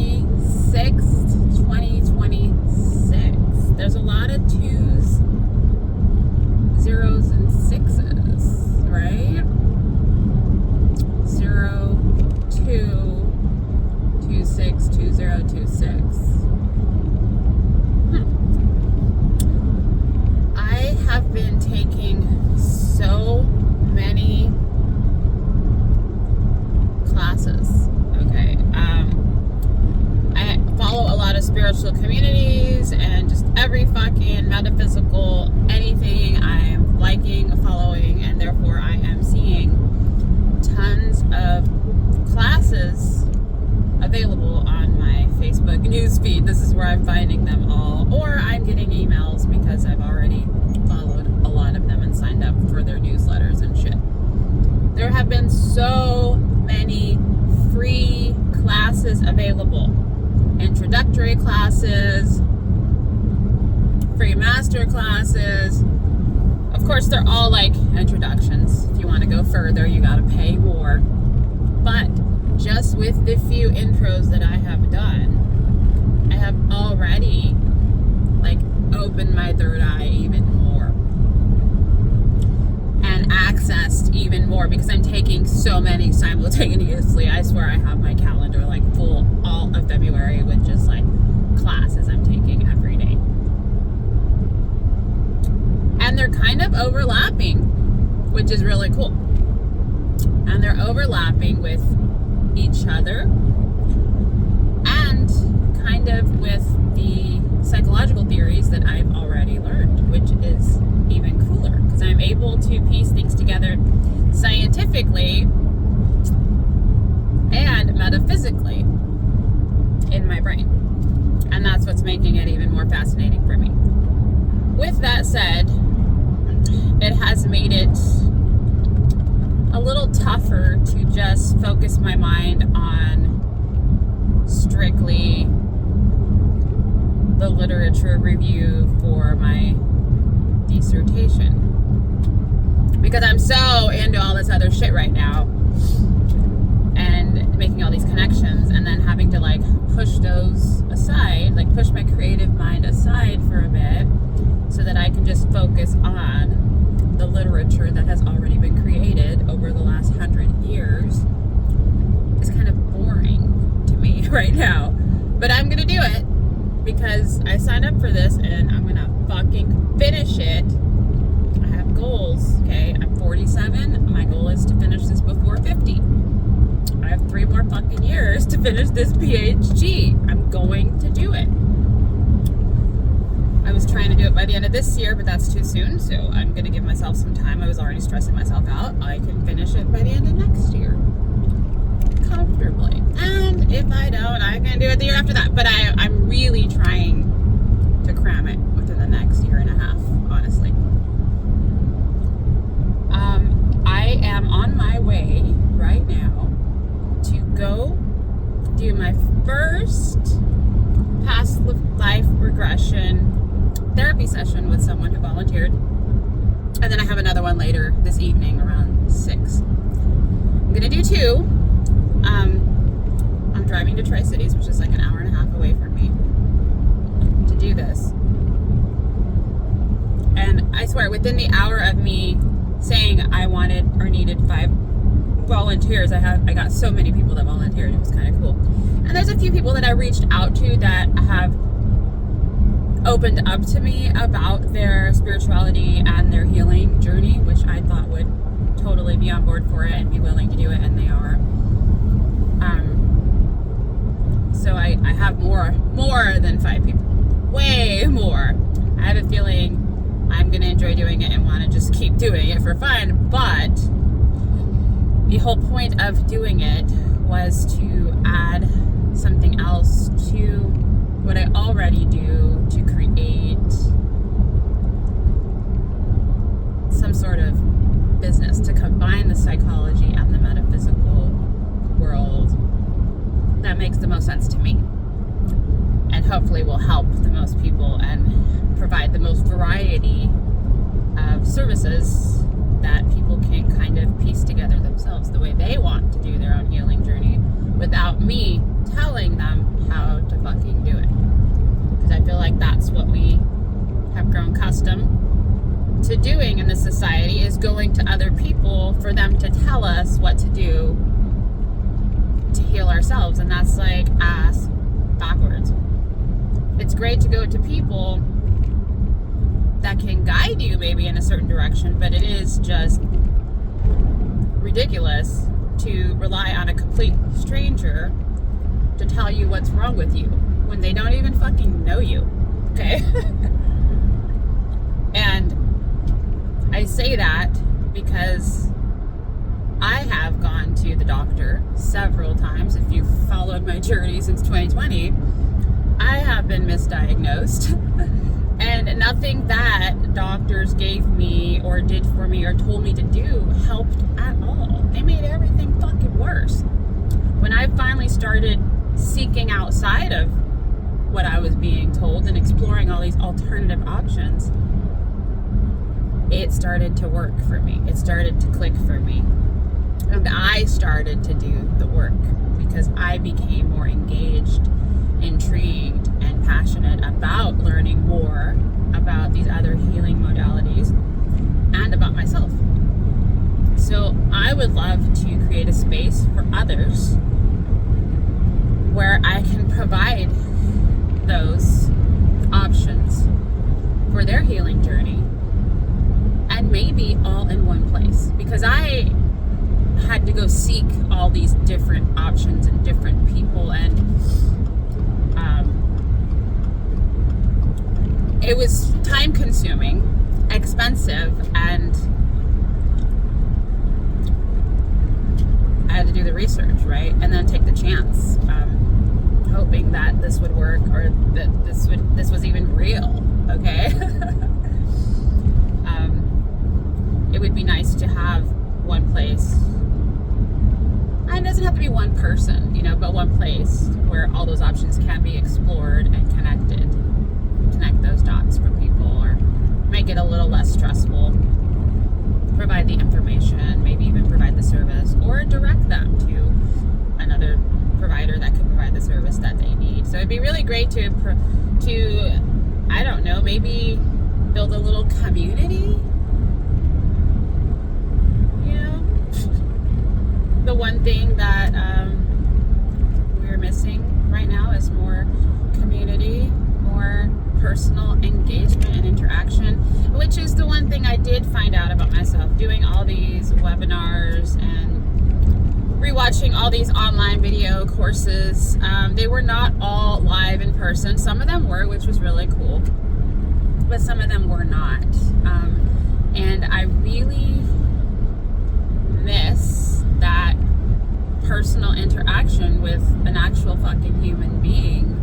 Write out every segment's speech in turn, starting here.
26th, 2026. There's a lot of 2s, 0s, and 6s, right? 0, 2, 26, 2026. I have been taking so many classes. Okay. I follow a lot of spiritual communities and just every fucking metaphysical anything I'm liking, following, and therefore I am seeing tons of classes available on my Facebook newsfeed. This is where I'm finding them all, or I'm getting emails because I've already followed a lot of them and signed up for their newsletters and shit. There have been so many free classes available. Introductory classes, free master classes. Of course, they're all like introductions. If you want to go further, you got to pay more. But just with the few intros that I have done, I have already like opened my third eye even more and accessed even more because I'm taking so many simultaneously. I swear I have my calendar like full all of February with just like classes I'm taking every day. And they're kind of overlapping, which is really cool. And they're overlapping with each other and kind of with the psychological theories that I've already learned, which is even cooler because I'm able to piece things together scientifically and metaphysically in my brain. And that's what's making it even more fascinating for me. With that said, it has made it a little tougher to just focus my mind on strictly the literature review for my dissertation. Because I'm so into all this other shit right now and making all these connections and then having to like push those aside, like push my creative mind aside for a bit so that I can just focus on the literature that has already been created over the last 100 years is kind of boring to me right now. But I'm gonna do it because I signed up for this and I'm gonna fucking finish it. I have goals, okay? I'm 47. My goal is to finish this before 50. I have 3 more fucking years to finish this PhD. I'm going to do it. I was trying to do it by the end of this year, but that's too soon, so I'm going to give myself some time. I was already stressing myself out. I can finish it by the end of next year. Comfortably. And if I don't, I can do it the year after that. But I'm really trying to cram it within the next year and a half, honestly. I am on my way right now to go do my first past life regression therapy session with someone who volunteered, and then I have another one later this evening around 6. I'm gonna do 2. I'm driving to Tri-Cities, which is like an hour and a half away from me, to do this. And I swear, within the hour of me saying I wanted or needed 5 volunteers, I got so many people that volunteered. It was kind of cool. And there's a few people that I reached out to that have opened up to me about their spirituality and their healing journey, which I thought would totally be on board for it and be willing to do it, and they are. So I have more than 5 people. Way more. I have a feeling I'm going to enjoy doing it and want to just keep doing it for fun, but the whole point of doing it was to add something else to what I already do to create some sort of business, to combine the psychology and the metaphysical world that makes the most sense to me and hopefully will help the most people and provide the most variety of services that people can kind of piece together themselves the way they want to do their own healing journey without me telling them how to doing in this society is going to other people for them to tell us what to do to heal ourselves. And that's like ass backwards. It's great to go to people that can guide you maybe in a certain direction, but it is just ridiculous to rely on a complete stranger to tell you what's wrong with you when they don't even fucking know you. Okay? And I say that because I have gone to the doctor several times. If you've followed my journey since 2020, I have been misdiagnosed. And nothing that doctors gave me or did for me or told me to do helped at all. They made everything fucking worse. When I finally started seeking outside of what I was being told and exploring all these alternative options, it started to work for me. It started to click for me. And I started to do the work because I became more engaged, intrigued, and passionate about learning more about these other healing modalities and about myself. So I would love to create a space for others where I can provide those options for their healing journey, and maybe all in one place, because I had to go seek all these different options and different people, and it was time consuming, expensive, and I had to do the research, right? And then take the chance, hoping that this would work, or that this was even real, okay? It would be nice to have one place, and it doesn't have to be one person, but one place where all those options can be explored and connected. Connect those dots for people, or make it a little less stressful. Provide the information, maybe even provide the service, or direct them to another provider that could provide the service that they need. So it'd be really great to I don't know, maybe build a little community. The one thing that we're missing right now is more community, more personal engagement and interaction, which is the one thing I did find out about myself doing all these webinars and rewatching all these online video courses. They were not all live in person. Some of them were, which was really cool, but some of them were not. And I really miss that personal interaction with an actual fucking human being.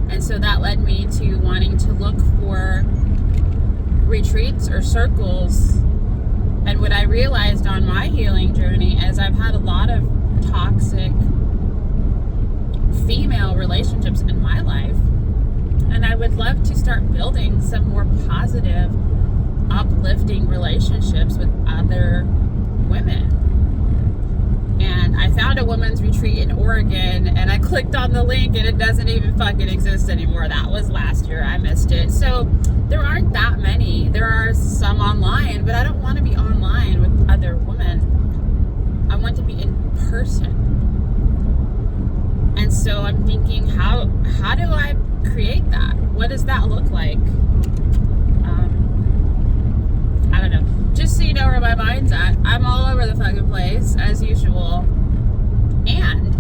And so that led me to wanting to look for retreats or circles. And what I realized on my healing journey is I've had a lot of toxic female relationships in my life. And I would love to start building some more positive, uplifting relationships with other women. And I found a women's retreat in Oregon, and I clicked on the link, and it doesn't even fucking exist anymore. That was last year. I missed it. So there aren't that many. There are some online, but I don't want to be online with other women. I want to be in person. And so I'm thinking, how do I create that? What does that look like? I don't know. Just so you know where my mind's at, I'm all over the fucking place, as usual. And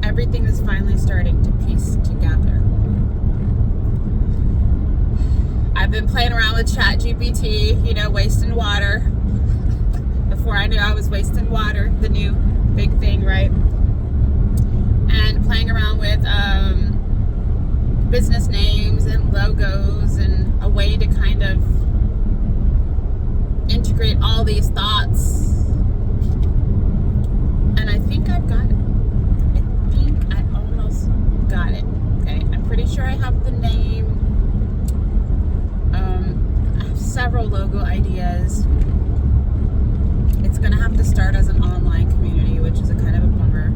everything is finally starting to piece together. I've been playing around with ChatGPT, wasting water. Before I knew I was wasting water, the new big thing, right? And playing around with business names and logos and a way to kind of integrate all these thoughts, and I think I've got it. I think I almost got it. Okay, I'm pretty sure I have the name. I have several logo ideas. It's gonna have to start as an online community, which is a kind of a bummer.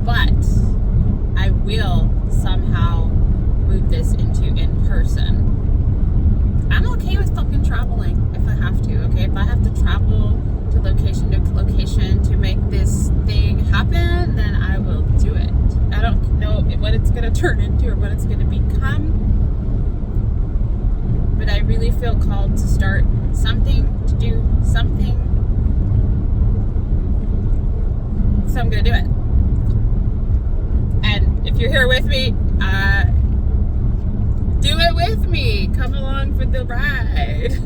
But I will somehow move this into in-person traveling if I have to, okay? If I have to travel to location to make this thing happen, then I will do it. I don't know what it's going to turn into or what it's going to become, but I really feel called to start something, to do something, so I'm going to do it. And if you're here with me, do it with me. Come along for the ride.